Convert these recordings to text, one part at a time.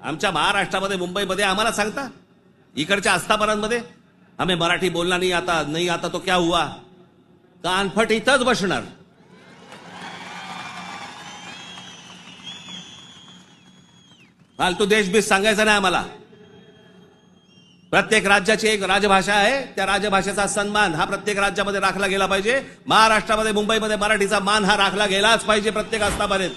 आमच्या महाराष्ट्रामध्ये मुंबईमध्ये आम्हाला सांगता इकडच्या आस्थापनांमध्ये आम्ही मराठी बोलना नहीं आता तो क्या हुआ, कानफट इथंच बसणार। फालतू देशबीस सांगायचं नाही आम्हाला। प्रत्येक राज्याची एक राजभाषा आहे, त्या राजभाषेचा सन्मान हा प्रत्येक राज्यामध्ये राखला गेला पाहिजे। महाराष्ट्रामध्ये मुंबईमध्ये मराठीचा मान हा राखला गेलाच पाहिजे प्रत्येक आस्थापनेत।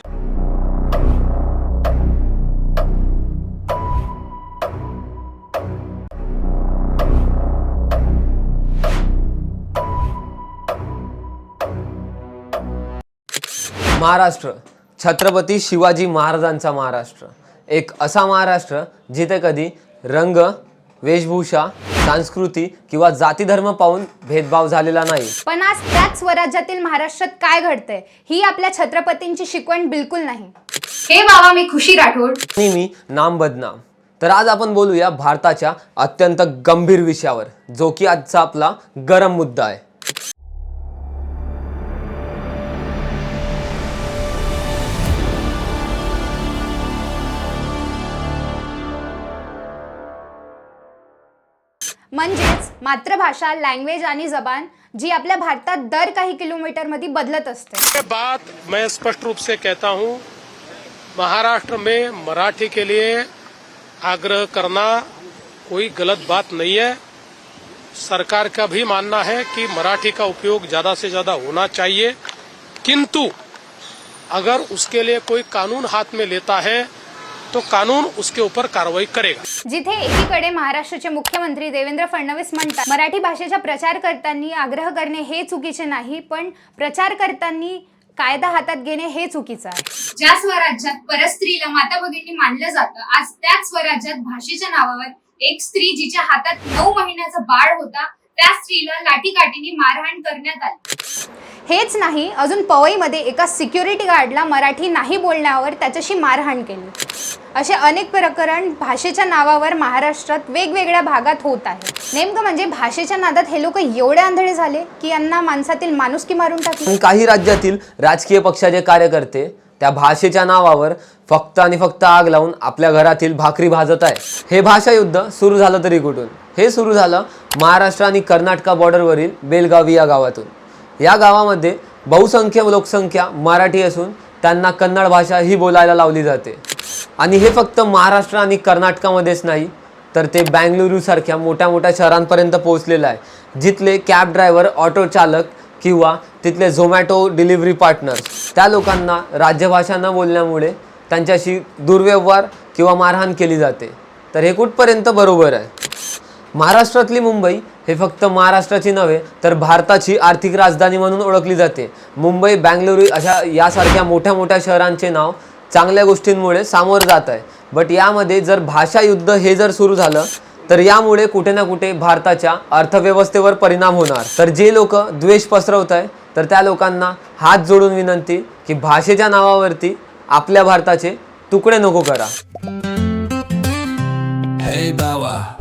महाराष्ट्र छत्रपती शिवाजी महाराजांचा महाराष्ट्र, एक असा महाराष्ट्र जिथे कधी रंग, वेशभूषा, संस्कृती किंवा जाती धर्म पाहून भेदभाव झालेला नाही। पण आज त्याच स्वराज्यातील महाराष्ट्रात काय घडतंय ही आपल्या छत्रपतींची शिकवण बिलकुल नाही। हे बाबा, मी खुशी राठोड आणि मी नाम बदनाम। तर आज आपण बोलूया भारताच्या अत्यंत गंभीर विषयावर, जो की आजचा आपला गरम मुद्दा आहे। म्हणजेच मातृभाषा, लँग्वेज आणि जबान जी आपल्या भारतात दर काही किलोमीटर मध्ये बदलत असते। ये बात मैं स्पष्ट रूप से कहता हूं, महाराष्ट्र में मराठी के लिए आग्रह करना कोई गलत बात नहीं है। सरकार का भी मानना है कि मराठी का उपयोग ज्यादा से ज्यादा होना चाहिए, किंतु अगर उसके लिए कोई कानून हाथ में लेता है तो कानून उसके ऊपर कारवाई करेगा। जिथे एकीकडे महाराष्ट्राचे मुख्यमंत्री देवेंद्र फडणवीस म्हणतात मराठी भाषेचा प्रचार करताना आग्रह करणे हे चुकीचे नाही, पण प्रचार करताना कायदा हातात घेणे हे चुकीचं आहे। ज्या स्वराज्यात परस्त्रीला माता भगिनी मानलं जातं, आज त्याच स्वराज्यात भाषेच्या नावावर एक स्त्री जिच्या हातात 9 महिन्याचं बाळ होता त्या स्त्रीला लाठीकाठीने मारहाण करण्यात आली। हेच नाही, अजून पवईमध्ये एका सिक्युरिटी गार्डला मराठी नाही बोलण्यावर त्याच्याशी मारहाण केली। असे अनेक प्रकरण भाषेच्या नावावर महाराष्ट्रात वेगवेगळ्या भागात होत आहे। नेमकं म्हणजे भाषेच्या नादात हे लोक एवढे आंधळे झाले की यांना माणसातील माणुसकी मारून टाकली। काही राज्यातील राजकीय पक्षाचे कार्यकर्ते त्या भाषेच्या नावावर फक्त आणि फक्त आग लावून आपल्या घरातील भाकरी भाजत आहे। हे भाषा युद्ध सुरू झालं तरी कुठून? हे सुरू झालं महाराष्ट्र आणि कर्नाटक बॉर्डरवरील बेलगावी या गावातून। या गावामध्ये बहुसंख्य लोकसंख्या मराठी असून त्यांना कन्नड भाषा ही बोलायला लावली जाते। आणि हे फक्त महाराष्ट्र आणि कर्नाटकामध्येच नाही, तर ते बेंगलुरू सारख्या मोठ्या मोठ्या शहरांपर्यंत पोहोचलेलं आहे, जिथले कॅब ड्रायव्हर, ऑटो चालक किंवा तिथले झोमॅटो डिलिव्हरी पार्टनर्स त्या लोकांना राज्यभाषा न बोलण्यामुळे त्यांच्याशी दुर्व्यवहार किंवा मारहाण केली जाते। तर हे कुठपर्यंत बरोबर आहे? महाराष्ट्रातली मुंबई हे फक्त महाराष्ट्राची नव्हे तर भारताची आर्थिक राजधानी म्हणून ओळखली जाते। मुंबई, बेंगलुरू अशा यासारख्या मोठ्या मोठ्या शहरांचे नाव चांगल्या गोष्टींमुळे सामोरं जात आहे, बट यामध्ये जर भाषा युद्ध हे जर सुरू झालं तर यामुळे कुठे ना कुठे भारताच्या अर्थव्यवस्थेवर परिणाम होणार। तर जे लोक द्वेष पसरवत आहे तर त्या लोकांना हात जोडून विनंती की भाषेच्या नावावरती आपल्या भारताचे तुकडे नको करा। Hey Bawa